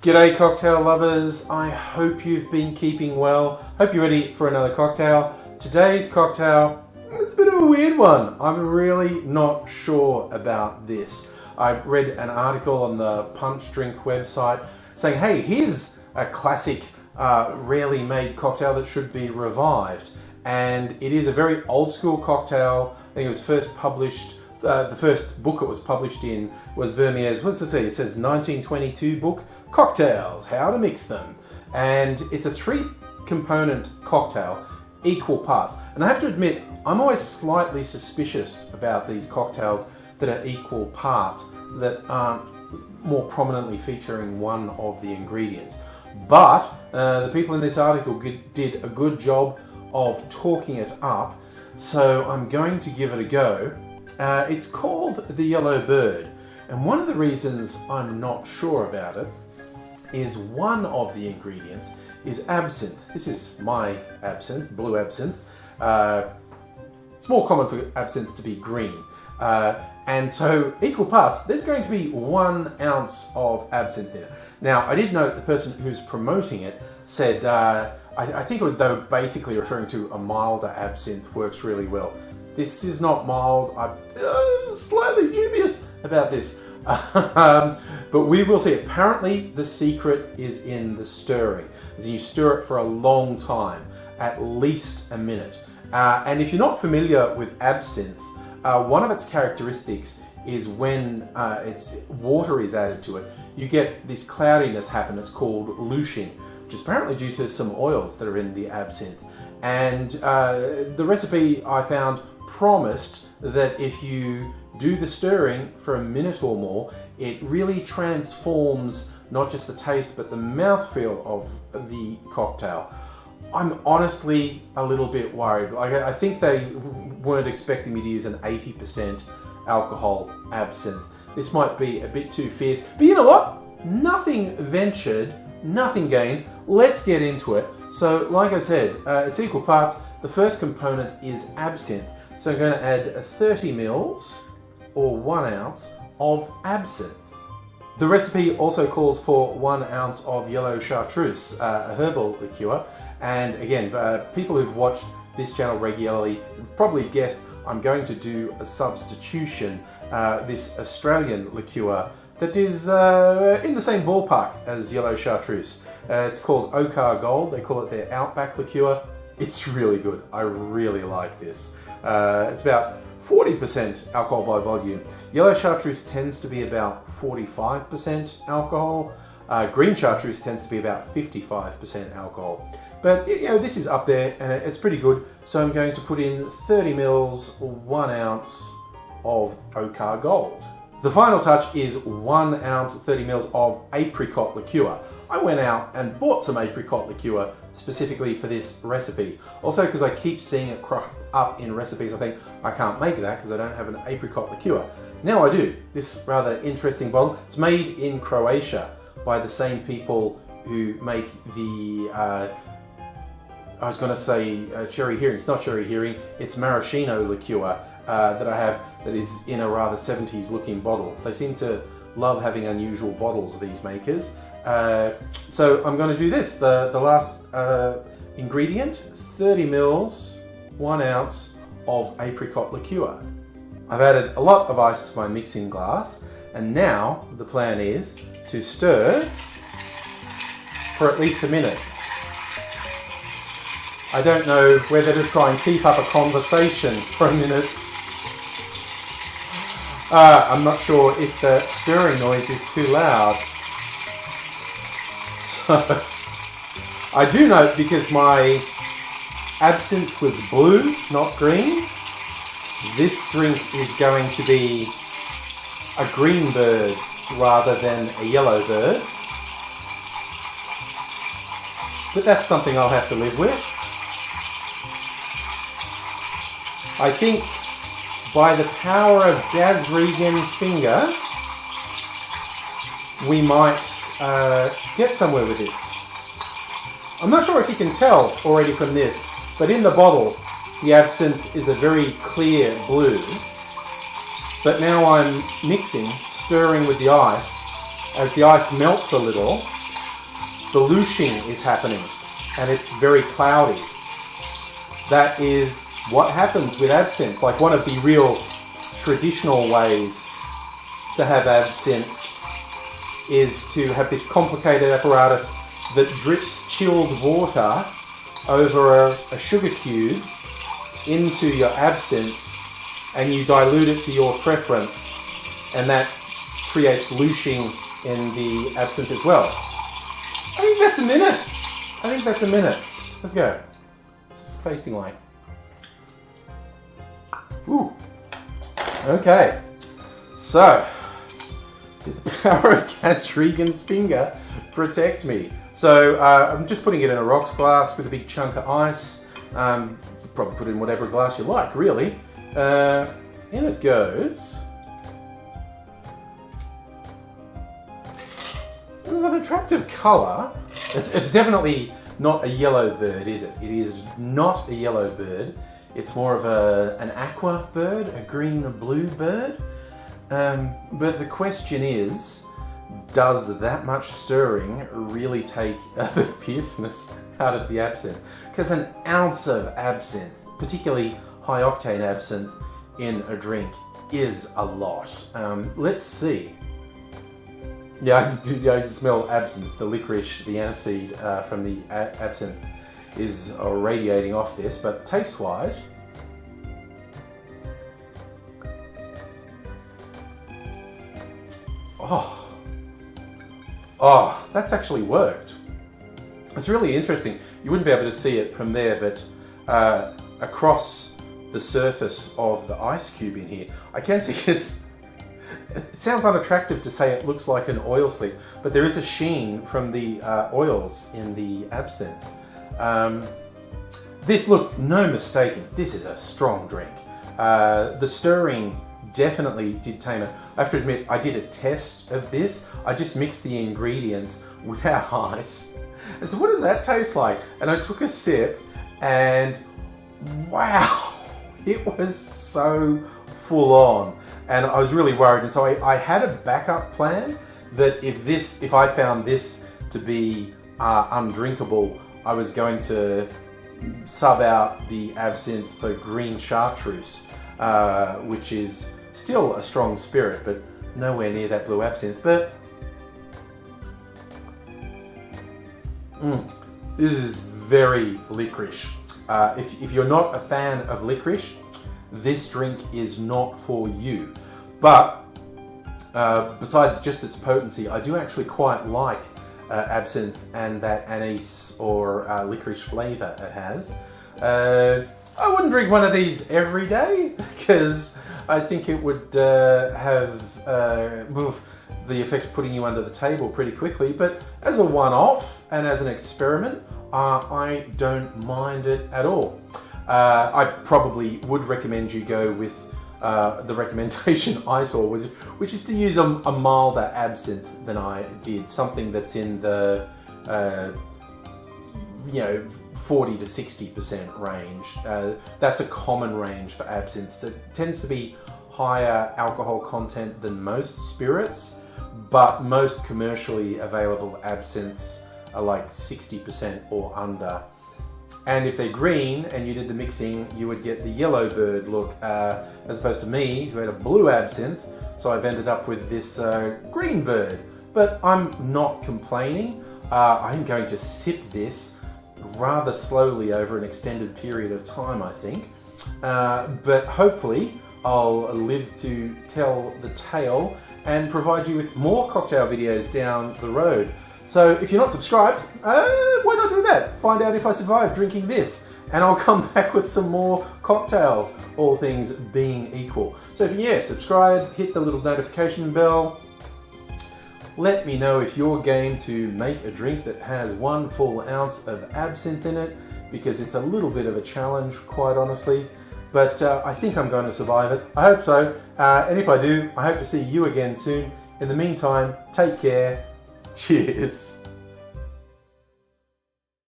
G'day cocktail lovers, I hope you've been keeping well. Hope you're ready for another cocktail. Today's cocktail is a bit of a weird one. I'm really not sure about this. I read an article on the Punch Drink website saying, hey, here's a classic, rarely made cocktail that should be revived. And it is a very old school cocktail. I think it was first published, the first book it was published in was Vermeer's, what's it say? It says 1922 book, Cocktails, How to Mix Them. And it's a 3-component cocktail, equal parts. And I have to admit, I'm always slightly suspicious about these cocktails that are equal parts, that aren't more prominently featuring one of the ingredients. But the people in this article did a good job of talking it up, so I'm going to give it a go. It's called the Yellow Bird, and one of the reasons I'm not sure about it is one of the ingredients is absinthe. This is my absinthe, blue absinthe. It's more common for absinthe to be green. And so equal parts, there's going to be 1 ounce of absinthe in it. Now, I did note the person who's promoting it said, I think they were basically referring to a milder absinthe works really well. This is not mild. I'm slightly dubious about this. But we will see. Apparently, the secret is in the stirring. As you stir it for a long time, at least a minute. And if you're not familiar with absinthe, one of its characteristics is when water is added to it, you get this cloudiness happen. It's called louching, which is apparently due to some oils that are in the absinthe. And the recipe I found promised that if you do the stirring for a minute or more, it really transforms not just the taste but the mouthfeel of the cocktail. I'm honestly a little bit worried. I think they weren't expecting me to use an 80% alcohol absinthe. This might be a bit too fierce, but you know what? Nothing ventured, nothing gained. Let's get into it. So like I said, it's equal parts. The first component is absinthe. So I'm going to add 30 mils or 1 ounce of absinthe. The recipe also calls for 1 ounce of yellow chartreuse, a herbal liqueur. And again, people who've watched this channel regularly probably guessed I'm going to do a substitution, this Australian liqueur that is in the same ballpark as yellow chartreuse. It's called Ochre Gold. They call it their Outback liqueur. It's really good. I really like this. It's about 40% alcohol by volume. Yellow chartreuse tends to be about 45% alcohol. Green chartreuse tends to be about 55% alcohol. But you know, this is up there and it's pretty good. So I'm going to put in 30 mils, 1 ounce of Ochre Gold. The final touch is 1 ounce, 30 mils of apricot liqueur. I went out and bought some apricot liqueur specifically for this recipe. Also because I keep seeing it crop up in recipes, I think I can't make that because I don't have an apricot liqueur. Now I do. This rather interesting bottle. It's made in Croatia by the same people who make the, I was going to say cherry hearing. It's not cherry hearing, it's maraschino liqueur that I have that is in a rather 70s looking bottle. They seem to love having unusual bottles, these makers. So I'm going to do this, the last ingredient, 30 mils, 1 ounce of apricot liqueur. I've added a lot of ice to my mixing glass, and now the plan is to stir for at least a minute. I don't know whether to try and keep up a conversation for a minute. I'm not sure if the stirring noise is too loud. So, I do note, because my absinthe was blue, not green, this drink is going to be a green bird rather than a yellow bird. But that's something I'll have to live with. I think by the power of Gaz Regan's finger, we might get somewhere with this. I'm not sure if you can tell already from this, but in the bottle, the absinthe is a very clear blue. But now I'm mixing, stirring with the ice. As the ice melts a little, the looshing is happening and it's very cloudy. That is what happens with absinthe. Like one of the real traditional ways to have absinthe is to have this complicated apparatus that drips chilled water over a sugar cube into your absinthe, and you dilute it to your preference, and that creates looshing in the absinthe as well. I think that's a minute. Let's go. What's this tasting like? Ooh. Okay. So, did the power of Castrigan's finger protect me? So, I'm just putting it in a rocks glass with a big chunk of ice. You could probably put it in whatever glass you like, really. In it goes. It's an attractive colour. It's definitely not a yellow bird, is it? It is not a yellow bird. It's more of an aqua bird, a green-blue bird. But the question is, does that much stirring really take the fierceness out of the absinthe? Because an ounce of absinthe, particularly high-octane absinthe, in a drink is a lot. Let's see. Yeah, I can smell absinthe. The licorice, the aniseed from the absinthe is radiating off this, but taste-wise, oh, that's actually worked. It's really interesting. You wouldn't be able to see it from there, but across the surface of the ice cube in here, I can see it sounds unattractive to say it looks like an oil slick, but there is a sheen from the oils in the absinthe. No mistaking, this is a strong drink. The stirring definitely did tame it. I have to admit, I did a test of this. I just mixed the ingredients without ice. And so what does that taste like? And I took a sip and wow, it was so full on. And I was really worried. And so I had a backup plan that if I found this to be undrinkable, I was going to sub out the absinthe for green chartreuse, which is still a strong spirit, but nowhere near that blue absinthe. But this is very licorice. If you're not a fan of licorice, this drink is not for you. But besides just its potency, I do actually quite like absinthe and that anise or licorice flavour it has. I wouldn't drink one of these every day because I think it would have the effect of putting you under the table pretty quickly. But as a one-off and as an experiment, I don't mind it at all. I probably would recommend you go with the recommendation I saw, which is to use a milder absinthe than I did, something that's in the 40 to 60% range. That's a common range for absinthe. It tends to be higher alcohol content than most spirits, but most commercially available absinthes are like 60% or under. And if they're green and you did the mixing, you would get the yellow bird look, as opposed to me, who had a blue absinthe. So I've ended up with this green bird. But I'm not complaining. I'm going to sip this rather slowly over an extended period of time, I think. But hopefully I'll live to tell the tale and provide you with more cocktail videos down the road. So if you're not subscribed, why not do that? Find out if I survive drinking this, and I'll come back with some more cocktails, all things being equal. So if you're subscribed, hit the little notification bell. Let me know if you're game to make a drink that has 1 full ounce of absinthe in it, because it's a little bit of a challenge, quite honestly. But I think I'm going to survive it. I hope so. And if I do, I hope to see you again soon. In the meantime, take care. Cheers.